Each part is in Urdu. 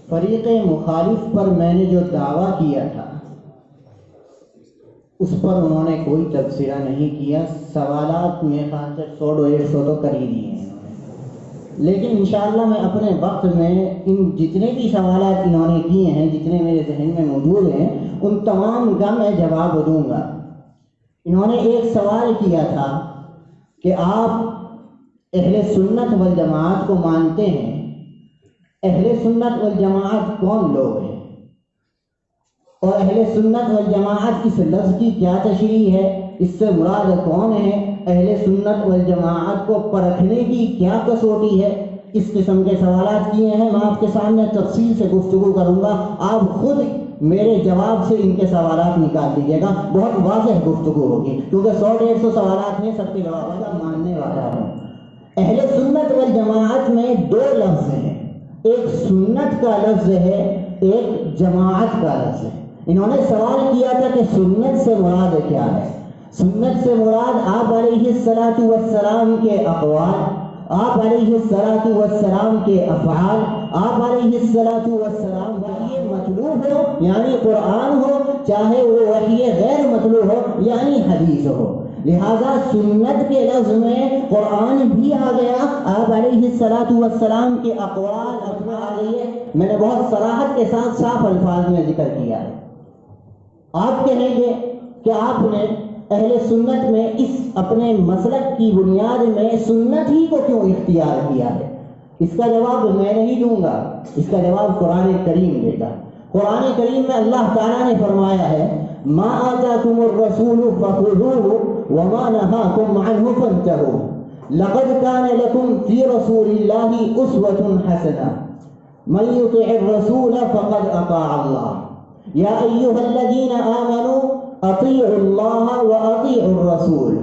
فریق مخالف پر میں نے جو دعویٰ کیا تھا اس پر انہوں نے کوئی تبصرہ نہیں کیا. سوالات میرے خیال سے 100-150 تو کر ہی دیے ہیں انہوں نے. لیکن انشاءاللہ میں اپنے وقت میں ان جتنے بھی سوالات انہوں نے کیے ہیں، جتنے میرے ذہن میں موجود ہیں، ان تمام کا میں جواب دوں گا. انہوں نے ایک سوال کیا تھا کہ آپ اہل سنت والجماعت کو مانتے ہیں. اہل سنت والجماعت کون لوگ ہیں اور اہل سنت والجماعت اس لفظ کی کیا تشریح ہے، اس سے مراد کون ہے، اہل سنت والجماعت کو پرکھنے کی کیا کسوٹی ہے. اس قسم کے سوالات کیے ہیں. میں آپ کے سامنے تفصیل سے گفتگو کروں گا، آپ خود میرے جواب سے ان کے سوالات نکال لیجیے گا. بہت واضح گفتگو ہوگی کیونکہ 100-150 سوالات ہیں، سب کے جواب کا ماننے والا ہوں. اہل سنت والجماعت میں 2 لفظ ہیں، ایک سنت کا لفظ ہے، ایک جماعت کا لفظ ہے. انہوں نے سوال کیا تھا کہ سنت سے مراد کیا ہے. سنت سے مراد آپ علیہ الصلاۃ والسلام کے اقوال، آپ علیہ الصلاۃ والسلام کے افعال، آپ علیہ الصلاۃ والسلام وحی مطلوب ہو یعنی قرآن ہو، چاہے وہ وحی غیر مطلوب ہو یعنی حدیث ہو. لہذا سنت کے لفظ میں قرآن بھی آ گیا، آپ علیہ الصلاۃ والسلام کے اقوال افعال آ گئی ہے. میں نے بہت صراحت کے ساتھ صاف الفاظ میں ذکر کیا ہے. آپ کہیں گے کہ آپ نے اہل سنت میں اس اپنے مسلک کی بنیاد میں سنت ہی کو کیوں اختیار کیا ہے. اس کا جواب میں نہیں دوں گا، اس کا جواب قرآن کریم دے گا. قرآن کریم میں اللہ تعالیٰ نے فرمایا ہے ما آتاکم الرسول فخذوہ وما نہاکم عنہ فانتہوا لقد کان لکم فی رسول اللہ اسوة حسنہ من یطع الرسول فقد اطاع اللہ یا ایہا الذین آمنوا اطیعوا اللہ واطیعوا الرسول.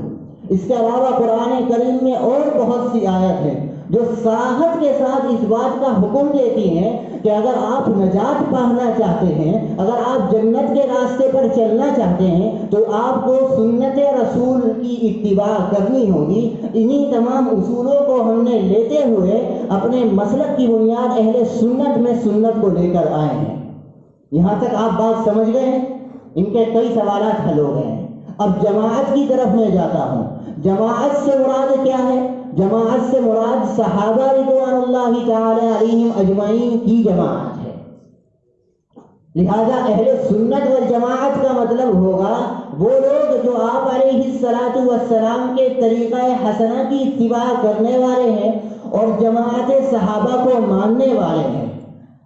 اس کے علاوہ قرآن کریم میں اور بہت سی آیت ہیں جو صراحت کے ساتھ اس بات کا حکم دیتی ہیں کہ اگر آپ نجات پانا چاہتے ہیں، اگر آپ جنت کے راستے پر چلنا چاہتے ہیں تو آپ کو سنت رسول کی اتباع کرنی ہوگی. انہی تمام اصولوں کو ہم نے لیتے ہوئے اپنے مسلک کی بنیاد اہل سنت میں سنت کو لے کر آئے ہیں. یہاں تک آپ بات سمجھ گئے ہیں؟ ان کے کئی سوالات حل ہو گئے ہیں. اب جماعت کی طرف میں جاتا ہوں. جماعت سے مراد کیا ہے؟ جماعت سے مراد صحابہ رضوان اللہ تعالی علیہم اجمعین کی جماعت ہے. لہذا اہل سنت والجماعت کا مطلب ہوگا وہ لوگ جو آپ علیہ الصلاۃ والسلام کے طریقہ حسنہ کی اتباع کرنے والے ہیں اور جماعت صحابہ کو ماننے والے ہیں.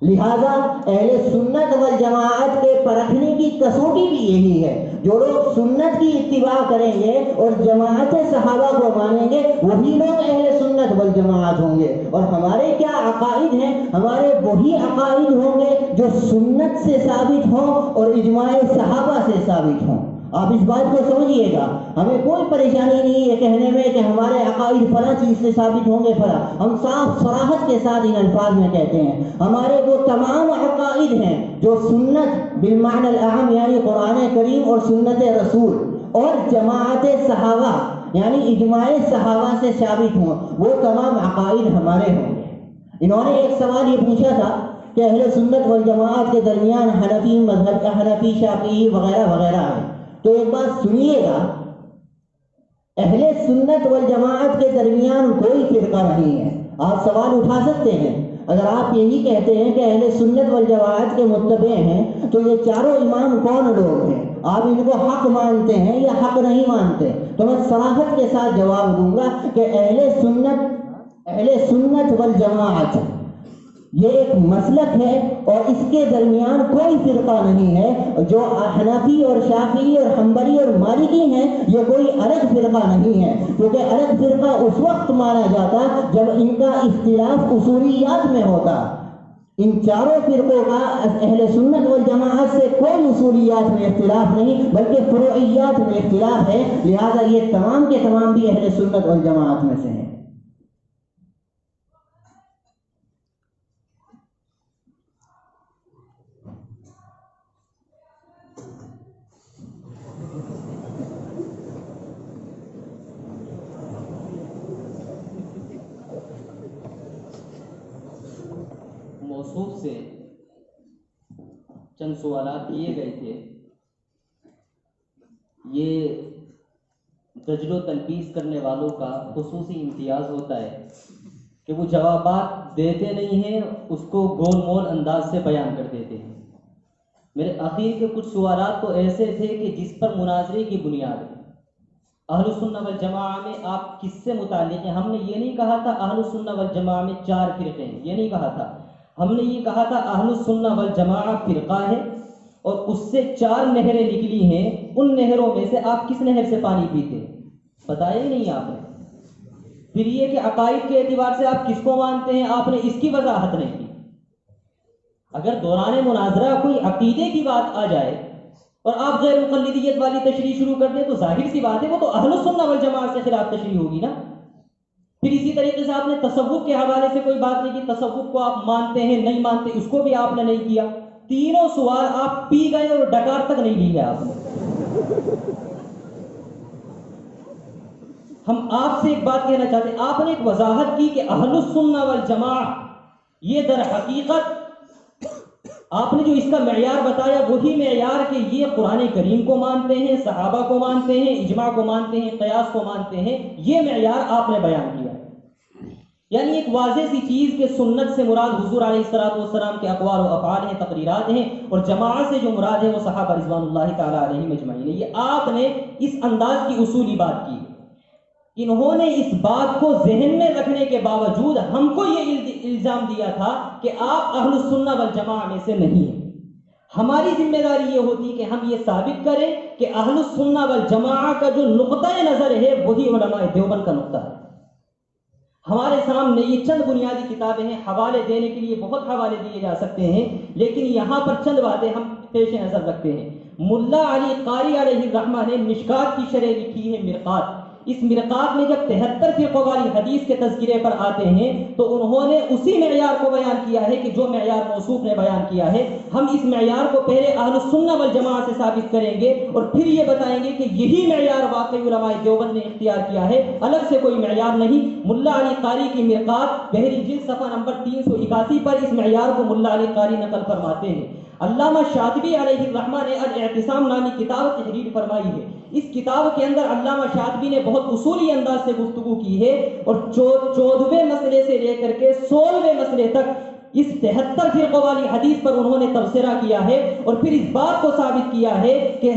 لہذا اہل سنت والجماعت کے پرکھنے کی کسوٹی بھی یہی ہے. جو لوگ سنت کی اتباع کریں گے اور جماعت صحابہ کو مانیں گے وہی لوگ اہل سنت والجماعت ہوں گے. اور ہمارے کیا عقائد ہیں؟ ہمارے وہی عقائد ہوں گے جو سنت سے ثابت ہوں اور اجماع صحابہ سے ثابت ہوں. آپ اس بات کو سمجھیے گا. ہمیں کوئی پریشانی نہیں ہے کہنے میں کہ ہمارے عقائد فلاں چیز سے ثابت ہوں گے فلاں. ہم صاف صراحت کے ساتھ ان الفاظ میں کہتے ہیں ہمارے وہ تمام عقائد ہیں جو سنت بالمعنی الاعم یعنی قرآن کریم اور سنت رسول اور جماعت صحابہ یعنی اجماع صحابہ سے ثابت ہوں، وہ تمام عقائد ہمارے ہوں گے. انہوں نے ایک سوال یہ پوچھا تھا کہ اہل سنت والجماعت کے درمیان حنفی مذہب کا حنفی شافعی وغیرہ وغیرہ ہے. تو ایک بات سنیے گا، اہل سنت والجماعت کے درمیان کوئی فرقہ نہیں ہے. آپ سوال اٹھا سکتے ہیں اگر آپ یہی کہتے ہیں کہ اہل سنت والجماعت کے متبع ہیں تو یہ چاروں امام کون لوگ ہیں؟ آپ ان کو حق مانتے ہیں یا حق نہیں مانتے؟ تو میں صراحت کے ساتھ جواب دوں گا کہ اہل سنت والجماعت یہ ایک مسلک ہے اور اس کے درمیان کوئی فرقہ نہیں ہے. جو حنفی اور شافعی اور حنبلی اور مالکی ہیں یہ کوئی الگ فرقہ نہیں ہے، کیونکہ الگ فرقہ اس وقت مانا جاتا جب ان کا اختلاف اصولیات میں ہوتا. ان چاروں فرقوں کا اہل سنت والجماعت سے کوئی اصولیات میں اختلاف نہیں بلکہ فروعیات میں اختلاف ہے. لہذا یہ تمام کے تمام بھی اہل سنت والجماعت میں سے ہیں. موصوف سے چند سوالات کیے گئے تھے. یہ زجر و تلبیس کرنے والوں کا خصوصی امتیاز ہوتا ہے کہ وہ جوابات دیتے نہیں ہیں، اس کو گول مول انداز سے بیان کر دیتے ہیں. میرے اخیر کے کچھ سوالات تو ایسے تھے کہ جس پر مناظرے کی بنیاد ہے. اہل السنہ والجماعہ میں آپ کس سے متعلق ہیں؟ ہم نے یہ نہیں کہا تھا اہل السنہ والجماعہ میں 4 فرقے ہیں، یہ نہیں کہا تھا. ہم نے یہ کہا تھا اہل السنہ والجماعہ فرقہ ہے اور اس سے 4 نہریں نکلی ہیں. ان نہروں میں سے آپ کس نہر سے پانی پیتے ہیں؟ بتایا ہی نہیں آپ نے. پھر یہ کہ عقائد کے اعتبار سے آپ کس کو مانتے ہیں، آپ نے اس کی وضاحت نہیں کی. اگر دوران مناظرہ کوئی عقیدے کی بات آ جائے اور آپ غیر مقلدیت والی تشریح شروع کر دیں تو ظاہر سی بات ہے وہ تو اہل السنہ والجماعہ سے خلاف تشریح ہوگی نا. پھر اسی طریقے سے آپ نے تصوف کے حوالے سے کوئی بات نہیں کی، تصوف کو آپ مانتے ہیں نہیں مانتے، اس کو بھی آپ نے نہیں کیا. تینوں سوال آپ پی گئے اور ڈکار تک نہیں لی ہے آپ نے. ہم آپ سے ایک بات کہنا چاہتے ہیں، آپ نے ایک وضاحت کی کہ اہل السنہ والجماعہ یہ در حقیقت آپ نے جو اس کا معیار بتایا وہی معیار کہ یہ قرآن کریم کو مانتے ہیں، صحابہ کو مانتے ہیں، اجماع کو مانتے ہیں، قیاس کو مانتے ہیں، یہ معیار آپ نے بیان کیا. یعنی ایک واضح سی چیز کہ سنت سے مراد حضور علیہ الصلوۃ والسلام کے اقوال و افعال ہیں، تقریرات ہیں، اور جماعت سے جو مراد ہے وہ صحابہ رضوان اللہ تعالی علیہم اجمعین. یہ آپ نے اس انداز کی اصولی بات کی. انہوں نے اس بات کو ذہن میں رکھنے کے باوجود ہم کو یہ الزام دیا تھا کہ آپ اہل السنہ والجماعہ میں سے نہیں ہیں. ہماری ذمہ داری یہ ہوتی کہ ہم یہ ثابت کریں کہ اہل السنہ والجماعہ کا جو نقطۂ نظر ہے وہی علماء دیوبند کا نقطہ ہے. ہمارے سامنے یہ چند بنیادی کتابیں ہیں، حوالے دینے کے لیے بہت حوالے دیے جا سکتے ہیں، لیکن یہاں پر چند باتیں ہم پیش نظر رکھتے ہیں. ملا علی قاری علیہ الرحمہ نے مشکات کی شرح لکھی ہے مرقات. اس مرقات میں جب 73 فرقوں والی حدیث کے تذکرے پر آتے ہیں تو انہوں نے اسی معیار کو بیان کیا ہے کہ جو معیار موصوف نے بیان کیا ہے. ہم اس معیار کو پہلے اہل السنہ والجماعہ سے ثابت کریں گے اور پھر یہ بتائیں گے کہ یہی معیار واقعی علماء دیوبند نے اختیار کیا ہے، الگ سے کوئی معیار نہیں. ملا علی قاری کی مرقات پہلی جلد صفحہ نمبر 381 پر اس معیار کو ملا علی قاری نقل فرماتے ہیں. علامہ شاطبی علیہ الرحمہ نے الاعتصام نامی کتاب تحریر فرمائی ہے. اس کتاب کے اندر علامہ شاطبی نے بہت اصولی انداز سے گفتگو کی ہے اور 14ویں مسئلے سے لے کر کے 16ویں مسئلے تک اس 73 فرقوں والی حدیث پر انہوں نے تبصرہ کیا ہے اور پھر اس بات کو ثابت کیا ہے کہ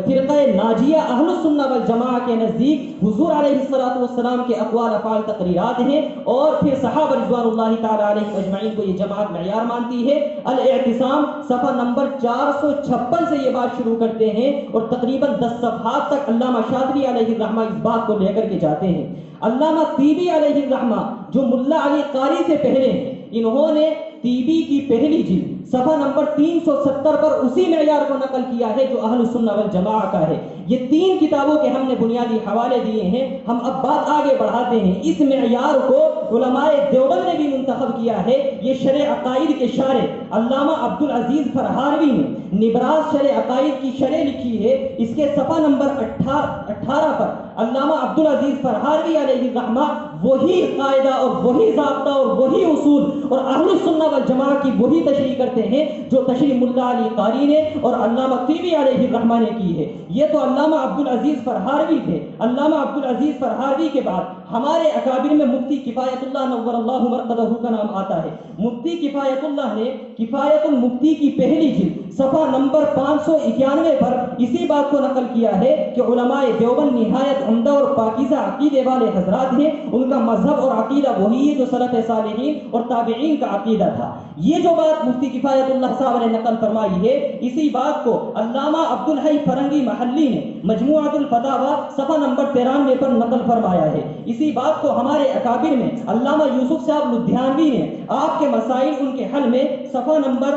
فرقہ ناجیہ اہل السنہ والجماعہ کے نزدیک حضور علیہ الصلوۃ والسلام کے اقوال افعال تقریرات ہیں اور پھر صحابہ رضوان اللہ تعالی علیہم اجمعین کو یہ جماعت معیار مانتی ہے. الاعتصام صفحہ نمبر 456 سے یہ بات شروع کرتے ہیں اور تقریباً 10 صفحات تک علامہ شاطبی علیہ الرحمہ اس بات کو لے کر کے جاتے ہیں. علامہ طیبی علیہ الرحمہ جو ملا علی قاری سے پہلے ہیں، انہوں نے طیبی کی پہلی جلد صفحہ نمبر 370 پر اسی معیار کو نقل کیا ہے جو اہل السنہ والجماعہ کا ہے. یہ 3 کتابوں کے ہم نے بنیادی حوالے دیے ہیں. ہم اب بات آگے بڑھاتے ہیں. اس معیار کو علماء دیوبند نے بھی منتخب کیا ہے. یہ شرح عقائد کے شارح علامہ عبدالعزیز فرہاروی نے نبراس شرح عقائد کی شرح لکھی ہے. اس کے صفحہ نمبر 18 پر علامہ عبدالعزیز فرہاروی علیہ الرحمہ وہی قاعدہ اور وہی ضابطہ اور وہی اصول اور اہل السنہ والجماعہ کی وہی تشریح کرتے ہیں جو تشریح ملا علی قاری نے اور علامہ طیبی علیہ الرحمہ نے کی ہے. یہ تو علامہ عبدالعزیز فرہاروی تھے. علامہ عبدالعزیز فرہاروی کے بعد ہمارے اکابر میں مفتی کفایت اللہ نور اللہ مرقدہ کا نام آتا ہے. مفتی کفایت اللہ نے کفایت المفتی کی پہلی جلد صفحہ نمبر 591 پر اسی بات کو نقل کیا ہے کہ علماء دیوبند نہایت عمدہ اور پاکیزہ عقیدے والے حضرات ہیں. ان کا مذہب اور عقیدہ وہی ہے جو سلف صالحین اور تابعین کا عقیدہ تھا. یہ جو بات مفتی کفایت اللہ صاحب نے نقل فرمائی ہے، اسی بات کو علامہ عبدالحی فرنگی محلی نے مجموعۃ الفتاوی صفحہ نمبر 93 پر نقل فرمایا ہے. اسی بات کو ہمارے اکابر میں علامہ یوسف صاحب لدھیانوی نے آپ کے مسائل ان کے حل میں صفحہ نمبر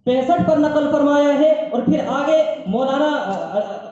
65 پر نقل فرمایا ہے. اور پھر آگے مولانا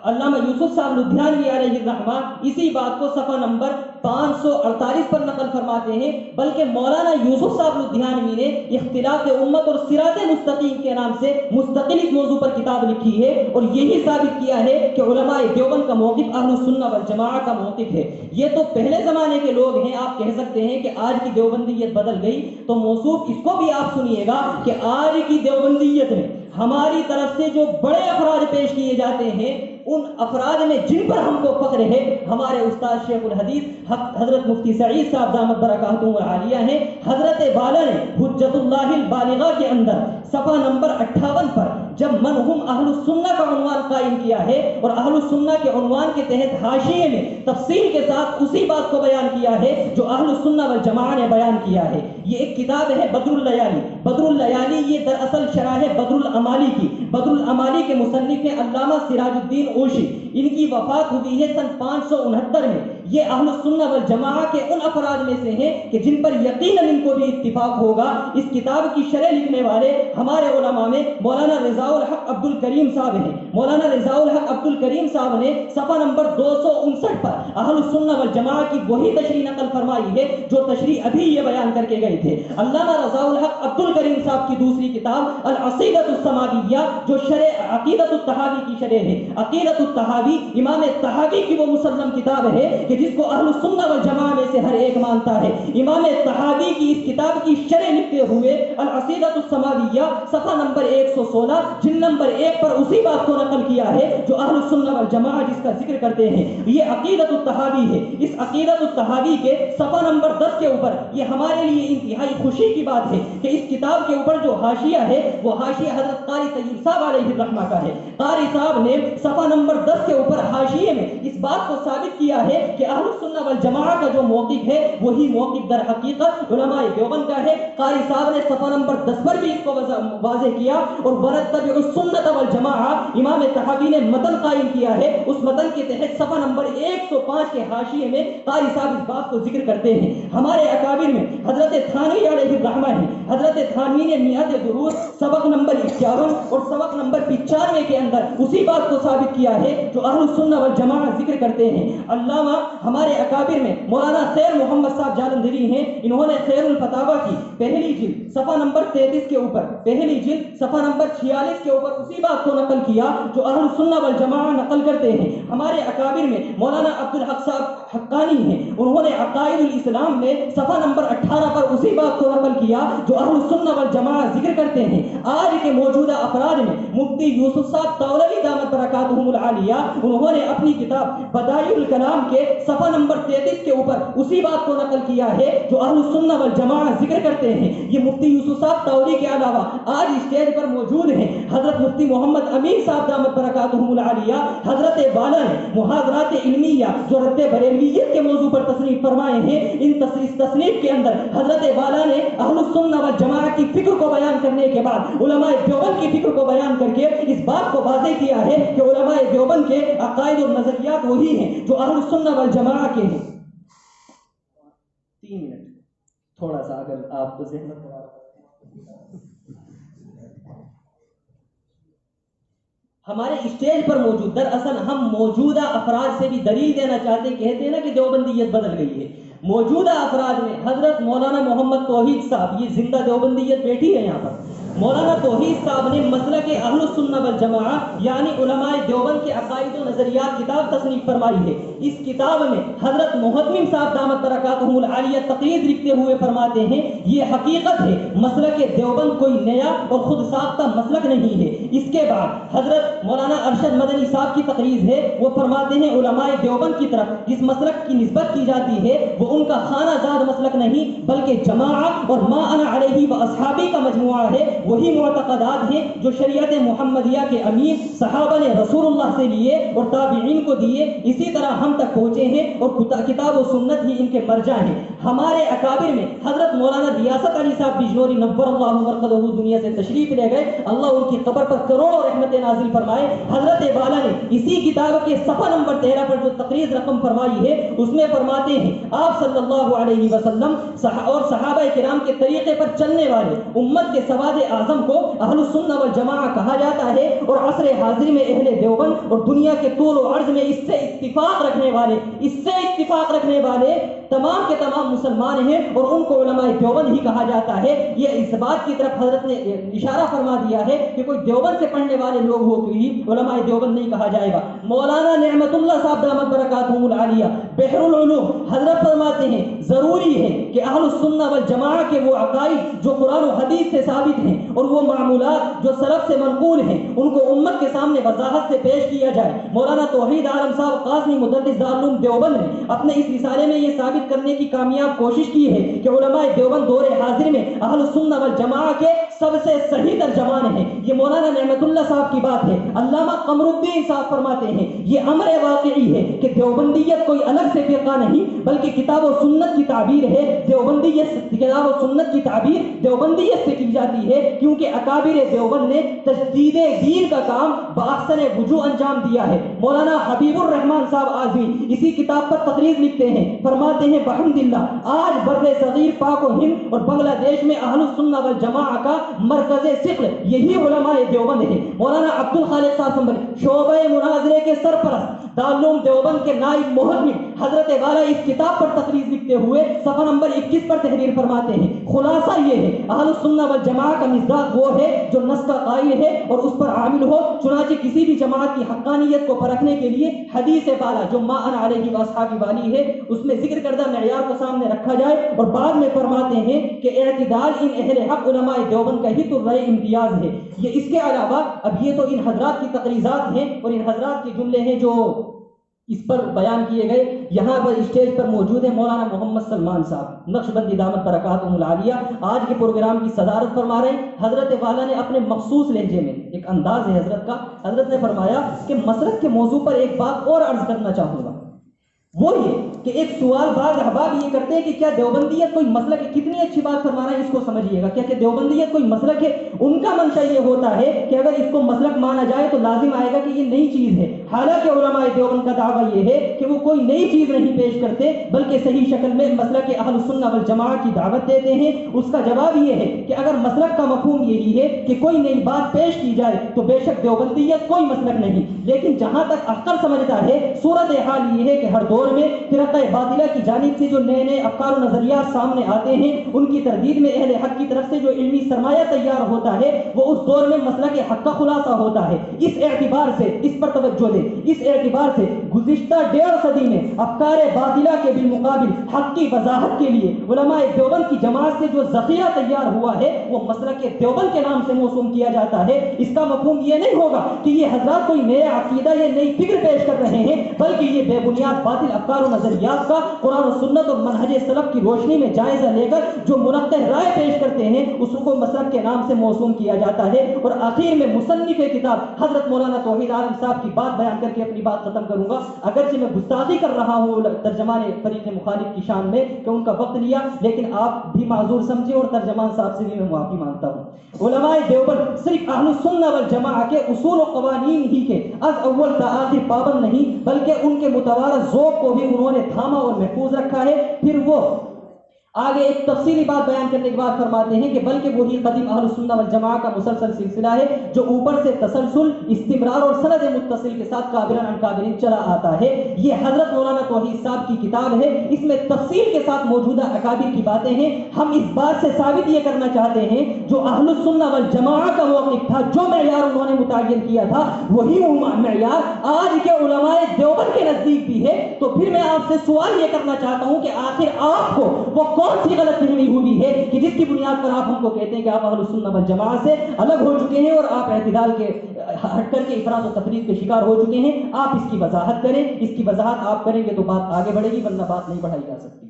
علامہ یوسف صاحب لدھیانوی علیہ الرحمہ اسی بات کو صفحہ نمبر 548 پر نقل فرماتے ہیں. بلکہ مولانا یوسف صاحب لدھیانوی نے اختلاف امت اور صراط مستقیم کے نام سے مستقل اس موضوع پر کتاب لکھی ہے اور یہی ثابت کیا ہے کہ علماء دیوبند کا موقف اہل السنہ والجماعہ کا موقف ہے. یہ تو پہلے زمانے کے لوگ ہیں. آپ کہہ سکتے ہیں کہ آج کی دیوبندیت بدل گئی، تو موصوف اس کو بھی آپ سنیے گا کہ آج کی دیوبندیت میں ہماری طرف سے جو بڑے افراد پیش کیے جاتے ہیں ان افراد میں جن پر ہم کو فخر ہے ہمارے استاد شیخ الحدیث حضرت مفتی سعید صاحب دامت برکاتہم العالیہ ہیں. حضرت بالا نے حجت اللہ البالغہ کے اندر صفحہ نمبر 58 پر جب من ہم اہل السنہ کا عنوان قائم کیا ہے اور اہل السنہ کے عنوان کے تحت حاشیے میں تفصیل کے ساتھ اسی بات کو بیان کیا ہے جو اہل السنہ والجماعہ نے بیان کیا ہے. یہ ایک کتاب ہے بدر اللیالی. بدر اللیالی یہ دراصل شرح ہے بدر الامالی کی. بدر الامالی کے مصنف ہیں علامہ سراج الدین اوشی. ان کی وفات ہوئی ہے سن 569 میں. یہ اہل السنہ والجماعہ کے ان افراد میں سے ہیں کہ جن پر یقیناً ان کو بھی اتفاق ہوگا. اس کتاب کی شرح لکھنے والے ہمارے علماء میں مولانا رضا الحق عبد الکریم صاحب ہیں. مولانا رضا الحق عبد الکریم صاحب نے صفحہ نمبر 259 پر اہل السنہ والجماعہ کی وہی تشریح نقل فرمائی ہے جو تشریح ابھی یہ بیان کر کے گئے تھے. علامہ رضا الحق عبد الکریم صاحب کی دوسری کتاب العقیدۃ السماویہ جو شرح عقیدۃ الطحاوی کی شرح ہے. عقیدۃ الطحاوی امام طحاوی کی وہ مسلم کتاب ہے کہ جس کو اہل السنہ والجماعہ میں سے ہر ایک مانتا ہے. امام طحاوی کی اس کتاب کی شرح لکھتے ہوئے العقیدۃ السماویہ صفحہ نمبر 116 جن نمبر 1 پر اسی بات کو نقل کیا ہے جو اہل السنہ والجماعہ جس کا ذکر کرتے ہیں. یہ عقیدۃ الطحاوی ہے. اس عقیدۃ الطحاوی کے صفحہ نمبر 10 کے اوپر یہ ہمارے لیے انتہائی خوشی کی بات ہے کہ اس کتاب کے اوپر جو حاشیہ ہے وہ حاشیہ حضرت قاری طیب صاحب علیہ الرحمہ کا ہے. قاری صاحب نے صفحہ نمبر 10 کے اوپر حاشیے میں اس بات کو ثابت کیا ہے کہ اہل السنہ والجماعہ کا جو موقف ہے وہی موقف در حقیقت علماء دیوبند کا ہے. قاری صاحب نے صفحہ نمبر 10 پر بھی اس کو واضح کیا اور ورتبع السنۃ والجماعہ امام طحاوی نے متن قائم کیا ہے. اس متن کے تحت صفحہ نمبر 105 کے حاشیے میں قاری صاحب اس بات کو ذکر کرتے ہیں. ہمارے اکابر میں حضرت تھانوی علیہ الرحمہ ہیں. حضرت تھانوی نے میعاد دروس سبق نمبر 51 اور سبق نمبر 95 کے اندر اسی بات کو ثابت کیا ہے جو اہل السنہ والجماعہ ذکر کرتے ہیں. علامہ ہمارے اکابر میں مولانا خیر محمد صاحب جالندھری ہیں. انہوں نے خیر الفتاوی کی پہلی جلد صفحہ نمبر 33 کے اوپر پہلی جلد صفحہ نمبر 46 کے اوپر اسی بات کو نقل کیا جو اہل السنہ والجماعہ نقل کرتے ہیں. ہمارے اکابر میں مولانا عبدالحق صاحب حقانی ہیں. انہوں نے عقائد الاسلام میں صفحہ نمبر 18 پر اسی بات کو نقل کیا جو اہل السنہ والجماعہ ذکر کرتے ہیں. آج کے موجودہ افراد میں مفتی یوسف صاحب تولوی دامت برکاتہم العالیہ انہوں نے اپنی کتاب بدائع الکلام کے صفحہ نمبر 33 کے اوپر اسی بات کو نقل کیا ہے جو اہل السنہ والجماعہ ذکر کرتے ہیں. یہ مفتی یوسف صاحب تولوی کے علاوہ آج اسٹیج پر موجود ہیں حضرت مفتی محمد امین صاحب دامت برکاتہم العالیہ. حضرت بالا نے محاضرات علمیہ جو رد بریلویت کے موضوع پر تصنیف فرمائے ہیں. ان تصنیف کے اندر حضرت بالا نے اہل السنہ والجماعہ کی فکر کو بیان کرنے کے بعد علماء دیوبند کی فکر کو بیان کر کے اس بات کو واضح کیا ہے کہ علماء دیوبند کے عقائد اور نظریات وہی ہیں جو اہل السنہ والجماعہ کے ہیں. 3 منٹ تھوڑا سا اگر آپ کو ذہن ہمارے اسٹیج پر موجود دراصل ہم موجودہ افراد سے بھی دلیل دینا چاہتے ہیں. کہتے ہیں نا کہ دیوبندیت بدل گئی ہے. موجودہ افراد میں حضرت مولانا محمد توحید صاحب یہ زندہ دیوبندیت بیٹھی ہے یہاں پر. مولانا توحید صاحب نے مسلک اہل السنہ والجماعہ یعنی علماء دیوبند کے عقائد و نظریات کتاب تصنیف فرمائی ہے. اس کتاب میں حضرت محتمم صاحب دامت برکاتہم العالیہ تقریر لکھتے ہوئے فرماتے ہیں یہ حقیقت ہے مسلک دیوبند کوئی نیا اور خود ساختہ مسلک نہیں ہے. اس کے بعد حضرت مولانا ارشد مدنی صاحب کی تقریر ہے. وہ فرماتے ہیں علماء دیوبند کی طرف جس مسلک کی نسبت کی جاتی ہے وہ ان کا خانہ زاد مسلک نہیں بلکہ جماعت اور ما انا علیہ و اصحابی کا مجموعہ ہے. وہی معتقدات ہیں جو شریعت محمدیہ کے امیر صحابہ نے رسول اللہ سے لیے اور تابعین کو دیے اسی طرح ہم تک پہنچے ہیں اور کتاب و سنت ہی ان کے مرجع ہیں. ہمارے اکابر میں حضرت مولانا ریاست علی صاحب بجنوری نور اللہ مرقدہ دنیا سے تشریف لے گئے. اللہ ان کی قبر پر کروڑوں رحمت نازل فرمائے. حضرت بالا نے اسی کتاب کے صفحہ نمبر 13 پر جو تقریر رقم فرمائی ہے اس میں فرماتے ہیں آپ صلی اللہ علیہ وسلم اور صحابہ کرام کے طریقے پر چلنے والے امت کے سواد اعظم کو اہل السنہ والجماعہ کہا جاتا ہے اور عصر حاضر میں اہل دیوبند اور دنیا کے طول و عرض میں اس سے اتفاق رکھنے والے تمام کے تمام مسلمان ہیں اور ان کو علماء دیوبند ہی کہا جاتا ہے. یہ اس بات کی طرف حضرت نے اشارہ فرما دیا ہے کہ کوئی دیوبند سے پڑھنے والے لوگ ہو کہ علماء دیوبند نہیں کہا جائے گا. مولانا نعمت اللہ صاحب دامت برکاتہم العالیہ بحر العلوم حضرت فرماتے ہیں ضروری ہے کہ اہل السنہ والجماعہ کے وہ عقائد جو قرآن و حدیث سے ثابت ہیں اور وہ معمولات جو سلف سے منقول ہیں ان کو امت کے سامنے وضاحت سے پیش کیا جائے۔ مولانا توحید عالم صاحب قاسمی مدرس دارالعلوم دیوبند نے اپنے اس رسالے میں یہ ثابت کرنے کی کامیاب کوشش کی ہے کہ علماء دیوبند دور حاضر میں اہل السنہ والجماعہ کے سب سے صحیح ترجمان ہیں۔ یہ مولانا نعمت اللہ صاحب کی بات ہے۔ علامہ قمر الدین صاحب فرماتے ہیں یہ امر واقعی ہے کہ دیوبندیت کوئی الگ سے فرقہ نہیں بلکہ کتاب و سنت کی تعبیر ہے۔ دیوبندیت کتاب و سنت کی تعبیر دیوبندیت سے کی جاتی ہے کیونکہ اکابر دیوبند نے تجدید دین کا کام باحسن وجوہ انجام دیا ہے۔ مولانا حبیب الرحمان صاحب اعظمی اسی کتاب پر تقریر لکھتے ہیں، فرماتے ہیں بحمداللہ آج بر صغیر پاک و ہند اور بنگلہ دیش میں اہل السنہ والجماعہ کا مرکز ثقل یہی علماء دیوبند ہے۔ مولانا عبد الخالق صاحب شعبہ مناظرے کے سرپرست دارالعلوم دیوبند کے نائب محقق حضرت والا اس کتاب پر تقریر لکھتے ہوئے صفحہ نمبر 21 پر تحریر فرماتے ہیں خلاصہ یہ ہے اہل السنہ والجماعہ کا مصداق وہ ہے جو نص کا قائل ہے اور اس پر عامل ہو۔ چنانچہ کسی بھی جماعت کی حقانیت کو پرکھنے کے لیے حدیث بالا جو ما انا علیہ واصحابی والی ہے اس میں ذکر کردہ معیار کو سامنے رکھا جائے، اور بعد میں فرماتے ہیں کہ اعتدال ان اہل حق علماء دیوبند کا ہی تو رائے امتیاز ہے۔ یہ اس کے علاوہ اب یہ تو ان حضرات کی تقریضات ہیں اور ان حضرات کے جملے ہیں جو اس پر بیان کیے گئے۔ یہاں پر اسٹیج پر موجود ہے مولانا محمد سلمان صاحب نقشبندی دامت برکاتہم العالیہ، آج کے پروگرام کی صدارت فرما رہے ہیں۔ حضرت والا نے اپنے مخصوص لہجے میں ایک انداز ہے حضرت کا، حضرت نے فرمایا کہ مسلک کے موضوع پر ایک بات اور عرض کرنا چاہوں گا، وہ یہ کہ ایک سوال بعض احباب یہ کرتے ہیں کہ کیا دیوبندیت کوئی مسلک ہے؟ کتنی اچھی بات فرما رہے ہیں، اس کو سمجھیے گا کیا کہ دیوبندیت کوئی مسلک ہے؟ ان کا منشا یہ ہوتا ہے کہ اگر اس کو مسلک مانا جائے تو لازم آئے گا کہ یہ نئی چیز ہے، حالانکہ علماء دیوبند کا دعویٰ یہ ہے کہ وہ کوئی نئی چیز نہیں پیش کرتے بلکہ صحیح شکل میں مسلک اہل السنہ والجماعہ کی دعوت دیتے ہیں۔ اس کا جواب یہ ہے کہ اگر مسلک کا مفہوم یہی ہے کہ کوئی نئی بات پیش کی جائے تو بے شک دیوبندیت کوئی مسلک نہیں، لیکن جہاں تک عقل سمجھتا ہے صورتحال یہ ہے کہ ہر دور میں فرقہ باطلہ کی جانب سے جو نئے نئے افکار و نظریات سامنے آتے ہیں ان کی تردید میں اہل حق کی طرف سے جو علمی سرمایہ تیار ہوتا ہے وہ اس دور میں مسلک حق کا خلاصہ ہوتا ہے۔ اس اعتبار سے اس پر توجہ دیں، اس اعتبار سے گزشتہ 1.5 صدی میں افکار باطلہ کے بالمقابل حق کی وضاحت کے لیے علماء دیوبند کی جماعت سے جو ذخیرہ تیار ہوا ہے وہ مسلک دیوبند کے نام سے موسوم کیا جاتا ہے۔ اس کا مفہوم یہ نہیں ہوگا کہ یہ حضرات کوئی نیا عقیدہ یا نئی فکر پیش کر رہے ہیں بلکہ یہ بے بنیاد باطل افکار و نظریات کا قرآن و سنت اور منہج سلف کی روشنی میں جائزہ لے کر جو منقطع رائے پیش کرتے ہیں اس کو مسلک کے نام سے موسوم کیا جاتا ہے۔ اور آخر میں مصنف کتاب حضرت مولانا توحید عالم صاحب کی بات بیان کر کے اپنی بات ختم کروں گا، اگرچہ میں گستاخی کر رہا ہوں ترجمان فریق مخالف کی شان میں کہ ان کا وقت لیا، لیکن آپ بھی معذور سمجھے اور ترجمان صاحب سے بھی میں معافی مانگتا ہوں۔ علماء دیوبند صرف اہل السنہ والجماعہ کے اصول و قوانین ہی کے از اول تا آخر پابند نہیں بلکہ ان کے متوارث ذوق کو بھی انہوں نے تھاما اور محفوظ رکھا ہے۔ پھر وہ آگے ایک تفصیلی بات بیان کرنے کے بعد فرماتے ہیں کہ بلکہ وہی قدیم اہل السنہ والجماعہ کا مسلسل سلسلہ ہے جو اوپر سے تسلسل، استمرار اور سند متصل کے ساتھ قابلن عن قابلن چلا آتا ہے۔ یہ حضرت مولانا توحید صاحب کی کتاب ہے، اس میں تفصیل کے ساتھ موجودہ اکابر کی باتیں ہیں۔ ہم اس بات سے ثابت یہ کرنا چاہتے ہیں جو اہل السنہ والجماعہ کا موقف تھا، جو معیار انہوں نے متعین کیا تھا وہی معیار آج کے علماء دیوبند کے نزدیک بھی ہے۔ تو پھر میں آپ سے سوال یہ کرنا چاہتا ہوں کہ آخر آپ کو وہ کون سی غلط فہمی ہوئی ہے کہ جس کی بنیاد پر آپ ہم کو کہتے ہیں کہ آپ اہل السنہ والجماعہ سے الگ ہو چکے ہیں اور آپ اعتدال کے ہٹ کر کے افراط و تفریط کے شکار ہو چکے ہیں؟ آپ اس کی وضاحت کریں، اس کی وضاحت آپ کریں گے تو بات آگے بڑھے گی، ورنہ بات نہیں بڑھائی جا سکتی۔